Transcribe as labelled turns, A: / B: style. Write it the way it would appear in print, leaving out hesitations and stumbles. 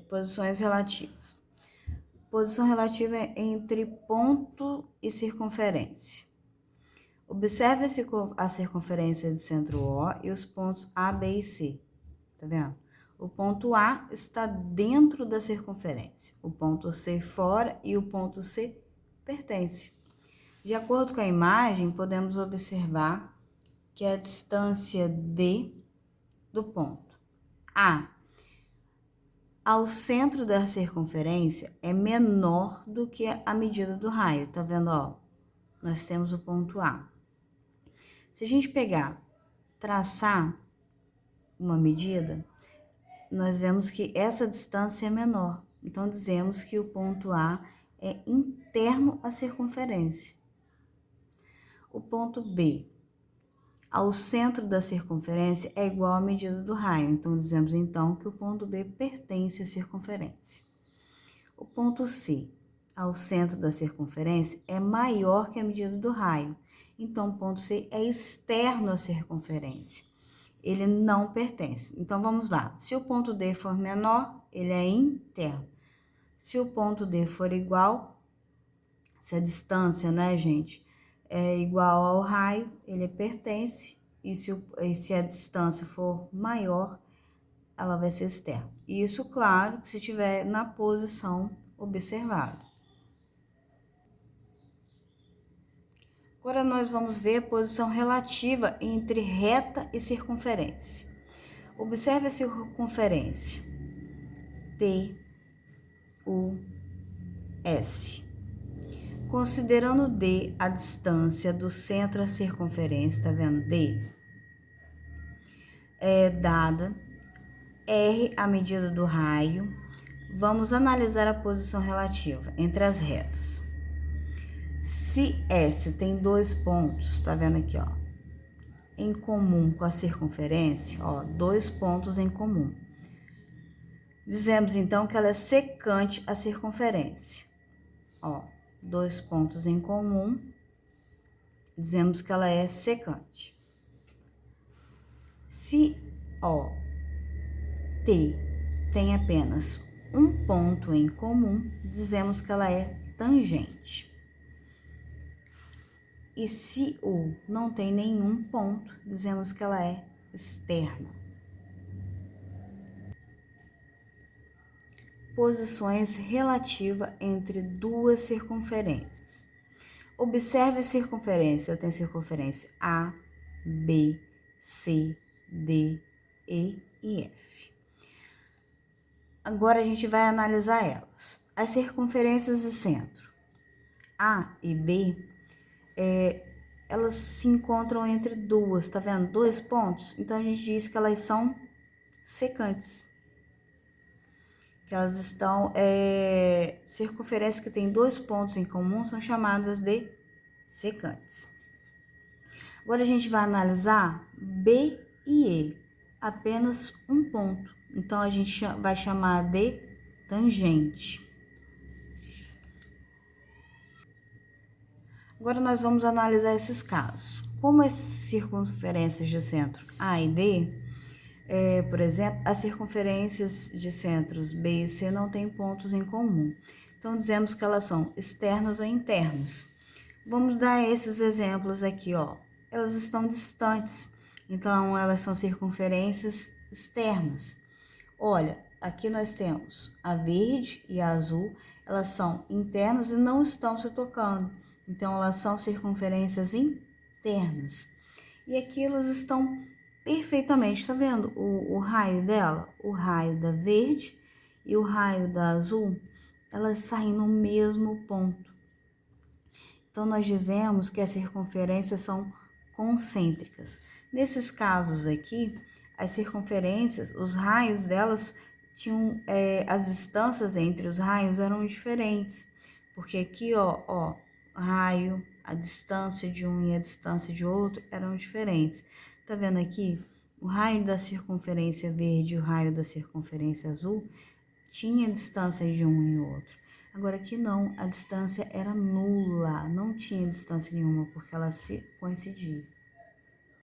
A: Posições relativas. Posição relativa é entre ponto e circunferência. Observe a circunferência de centro O e os pontos A, B e C. Tá vendo? O ponto A está dentro da circunferência, o ponto C fora e o ponto C pertence. De acordo com a imagem, podemos observar que a distância D do ponto A ao centro da circunferência é menor do que a medida do raio. Tá vendo, ó? Nós temos o ponto A. Se a gente traçar uma medida, nós vemos que essa distância é menor. Então, dizemos que o ponto A é interno à circunferência. O ponto B ao centro da circunferência é igual à medida do raio. Então, dizemos então que o ponto B pertence à circunferência. O ponto C ao centro da circunferência é maior que a medida do raio. Então, o ponto C é externo à circunferência. Ele não pertence. Então, vamos lá. Se o ponto D for menor, ele é interno. Se o ponto D for igual, se a distância, né, gente, é igual ao raio, ele pertence. E se a distância for maior, ela vai ser externa. Isso, claro, se estiver na posição observada. Agora, nós vamos ver a posição relativa entre reta e circunferência. Observe a circunferência T, U, S. Considerando D a distância do centro à circunferência, tá vendo? D é dada, R a medida do raio. Vamos analisar a posição relativa entre as retas. Se S tem dois pontos, tá vendo aqui, ó, em comum com a circunferência, ó, dois pontos em comum. Dizemos então que ela é secante à circunferência. Ó, dois pontos em comum, dizemos que ela é secante. Se O, T tem apenas um ponto em comum, dizemos que ela é tangente. E se U não tem nenhum ponto, dizemos que ela é externa. Posições relativas entre duas circunferências. Observe a circunferência. Eu tenho circunferência A, B, C, D, E e F. Agora a gente vai analisar elas. As circunferências de centro A e B, elas se encontram entre duas, tá vendo? Dois pontos. Então a gente diz que elas são secantes. Que elas estão, circunferências que têm dois pontos em comum são chamadas de secantes. Agora a gente vai analisar B e E, apenas um ponto. Então a gente vai chamar de tangente. Agora nós vamos analisar esses casos. Como as circunferências de centro A e D, por exemplo, as circunferências de centros B e C não têm pontos em comum. Então, dizemos que elas são externas ou internas. Vamos dar esses exemplos aqui, ó. Elas estão distantes, então elas são circunferências externas. Olha, aqui nós temos a verde e a azul, elas são internas e não estão se tocando. Então, elas são circunferências internas. E aqui elas estão perfeitamente, tá vendo o raio dela? O raio da verde e o raio da azul, elas saem no mesmo ponto. Então, nós dizemos que as circunferências são concêntricas. Nesses casos aqui, as circunferências, os raios delas tinham, as distâncias entre os raios eram diferentes. Porque aqui, ó, raio, a distância de um e a distância de outro eram diferentes. Tá vendo aqui? O raio da circunferência verde e o raio da circunferência azul tinha distância de um e outro. Agora aqui não, a distância era nula, não tinha distância nenhuma, porque ela se coincidia.